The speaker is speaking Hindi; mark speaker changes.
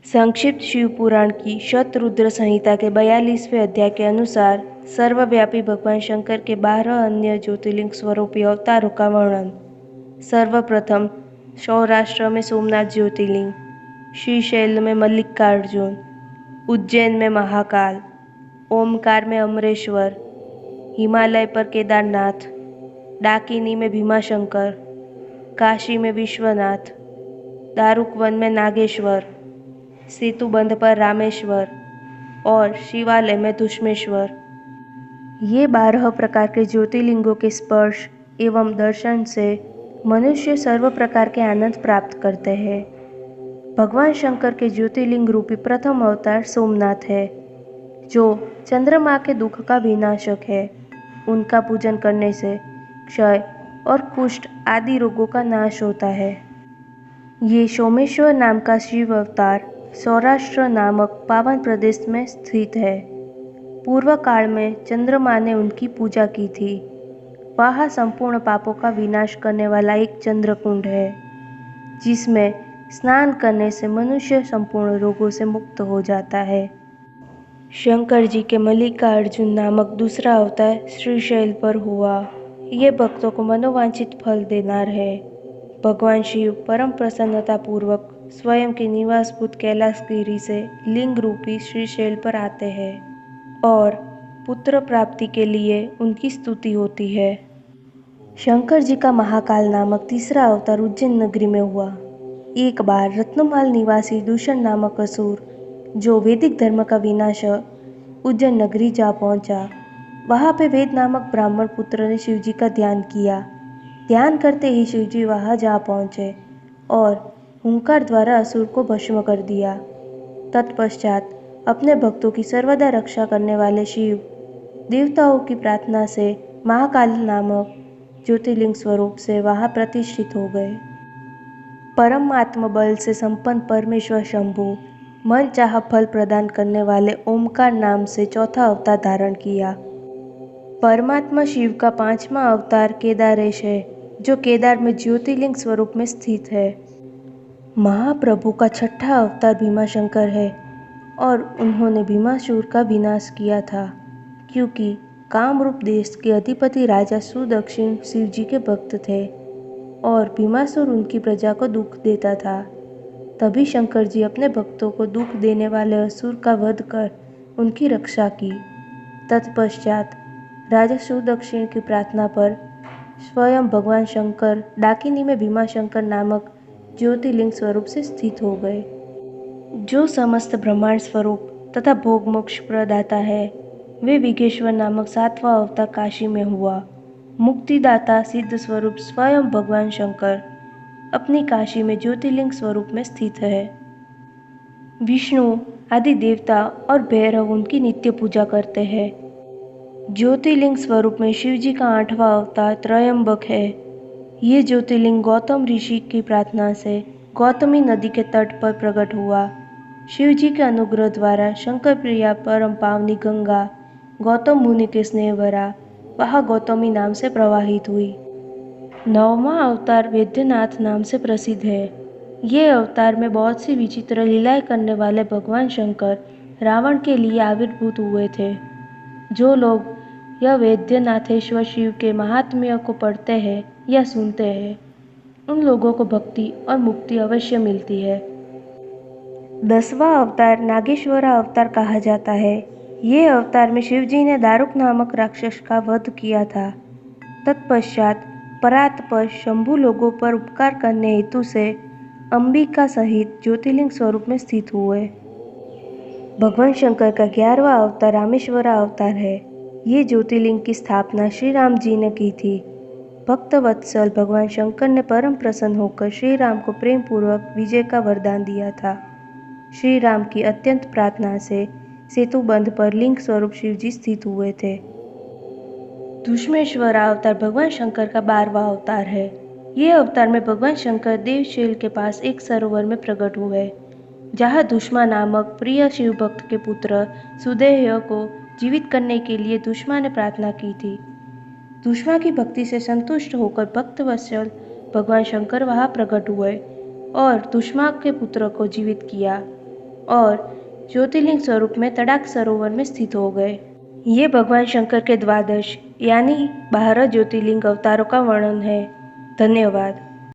Speaker 1: संक्षिप्त शिव पुराण की शतरुद्र संहिता के 42वें अध्याय के अनुसार सर्वव्यापी भगवान शंकर के 12 अन्य ज्योतिर्लिंग स्वरूपी अवतारों का वर्णन। सर्वप्रथम सौराष्ट्र में सोमनाथ ज्योतिर्लिंग, श्रीशैल में मल्लिकार्जुन, उज्जैन में महाकाल, ओमकार में अमरेश्वर, हिमालय पर केदारनाथ, डाकिनी में भीमाशंकर, काशी में विश्वनाथ, दारुकवन में नागेश्वर, सेतुबंध पर रामेश्वर और शिवालय में धुष्मेश्वर। ये 12 प्रकार के ज्योतिर्लिंगों के स्पर्श एवं दर्शन से मनुष्य सर्व प्रकार के आनंद प्राप्त करते हैं। भगवान शंकर के ज्योतिर्लिंग रूपी प्रथम अवतार सोमनाथ है, जो चंद्रमा के दुख का विनाशक है। उनका पूजन करने से क्षय और कुष्ठ आदि रोगों का नाश होता है। ये सोमेश्वर नाम का शिव अवतार सौराष्ट्र नामक पावन प्रदेश में स्थित है। पूर्व काल में चंद्रमा ने उनकी पूजा की थी। वहाँ संपूर्ण पापों का विनाश करने वाला एक चंद्रकुंड है, जिसमें स्नान करने से मनुष्य संपूर्ण रोगों से मुक्त हो जाता है। शंकर जी के मल्लिकार्जुन नामक दूसरा अवतार श्रीशैल पर हुआ। ये भक्तों को मनोवांछित फल देनार है। भगवान शिव परम प्रसन्नता पूर्वक स्वयं के निवासभूत कैलाशगिरी से लिंग रूपी श्रीशैल पर आते हैं और पुत्र प्राप्ति के लिए उनकी स्तुति होती है। शंकर जी का महाकाल नामक तीसरा अवतार उज्जैन नगरी में हुआ। एक बार रत्नमाल निवासी दूषण नामक असुर, जो वैदिक धर्म का विनाशक, उज्जैन नगरी जा पहुंचा। वहां पे वेद नामक ब्राह्मण पुत्र ने शिवजी का ध्यान किया। ध्यान करते ही शिवजी वहां जा पहुंचे और हुंकार द्वारा असुर को भस्म कर दिया। तत्पश्चात अपने भक्तों की सर्वदा रक्षा करने वाले शिव देवताओं की प्रार्थना से महाकाल नामक ज्योतिर्लिंग स्वरूप से वहां प्रतिष्ठित हो गए। परमात्म बल से संपन्न परमेश्वर शंभु मन चाह फल प्रदान करने वाले ओमकार नाम से चौथा अवतार धारण किया। परमात्मा शिव का 5वां अवतार केदारेश है, जो केदार में ज्योतिर्लिंग स्वरूप में स्थित है। महाप्रभु का 6ठा अवतार भीमाशंकर है और उन्होंने भीमासुर का विनाश किया था, क्योंकि कामरूप देश के अधिपति राजा सुदक्षिण शिवजी के भक्त थे और भीमासुर उनकी प्रजा को दुख देता था। तभी शंकर जी अपने भक्तों को दुख देने वाले असुर का वध कर उनकी रक्षा की। तत्पश्चात राजा सुदक्षिण की प्रार्थना पर स्वयं भगवान शंकर डाकिनी में भीमाशंकर नामक ज्योतिर्लिंग स्वरूप से स्थित हो गए, जो समस्त ब्रह्मांड स्वरूप तथा भोग मोक्ष प्रदाता है। वे विघ्नेश्वर नामक 7वां अवतार काशी में हुआ। मुक्तिदाता सिद्ध स्वरूप स्वयं भगवान शंकर अपनी काशी में ज्योतिर्लिंग स्वरूप में स्थित है। विष्णु आदि देवता और भैरव उनकी नित्य पूजा करते हैं। ज्योतिर्लिंग स्वरूप में शिवजी का 8वां अवतार त्रयंबक है। ये ज्योतिर्लिंग गौतम ऋषि की प्रार्थना से गौतमी नदी के तट पर प्रकट हुआ। शिवजी के अनुग्रह द्वारा शंकर प्रिया परम पावनी गंगा गौतम मुनि के स्नेह भरा वहाँ गौतमी नाम से प्रवाहित हुई। 9वां अवतार वैद्यनाथ नाम से प्रसिद्ध है। ये अवतार में बहुत सी विचित्र लीलाएं करने वाले भगवान शंकर रावण के लिए आविर्भूत हुए थे। जो लोग यह वैद्यनाथेश्वर शिव के महात्म्य को पढ़ते हैं या सुनते हैं, उन लोगों को भक्ति और मुक्ति अवश्य मिलती है। 10वां अवतार नागेश्वरा अवतार कहा जाता है। ये अवतार में शिवजी ने दारुक नामक राक्षस का वध किया था। तत्पश्चात परात्पर शंभु लोगों पर उपकार करने हेतु से अंबिका सहित ज्योतिर्लिंग स्वरूप में स्थित हुए। भगवान शंकर का 11वां अवतार रामेश्वरा अवतार है। ये ज्योतिर्लिंग की स्थापना श्री राम जी ने की थी। भक्त वत्सल भगवान शंकर ने परम प्रसन्न होकर श्री राम को प्रेम पूर्वक विजय का वरदान दिया था। श्री राम की अत्यंत प्रार्थना से सेतुबंध पर लिंग स्वरूप शिवजी स्थित हुए थे। धुष्मेश्वरा अवतार भगवान शंकर का 12वां अवतार है। ये अवतार में भगवान शंकर देवशैल के पास एक सरोवर में प्रकट हुए, जहाँ धुष्मा नामक प्रिय शिव भक्त के पुत्र सुदेह को जीवित करने के लिए धुष्मा ने प्रार्थना की थी। धुष्मा की भक्ति से संतुष्ट होकर भक्त वत्सल भगवान शंकर वहाँ प्रकट हुए और धुष्मा के पुत्र को जीवित किया। और ज्योतिर्लिंग स्वरूप में तड़ाक सरोवर में स्थित हो गए। ये भगवान शंकर के द्वादश यानी 12 ज्योतिर्लिंग अवतारों का वर्णन है। धन्यवाद।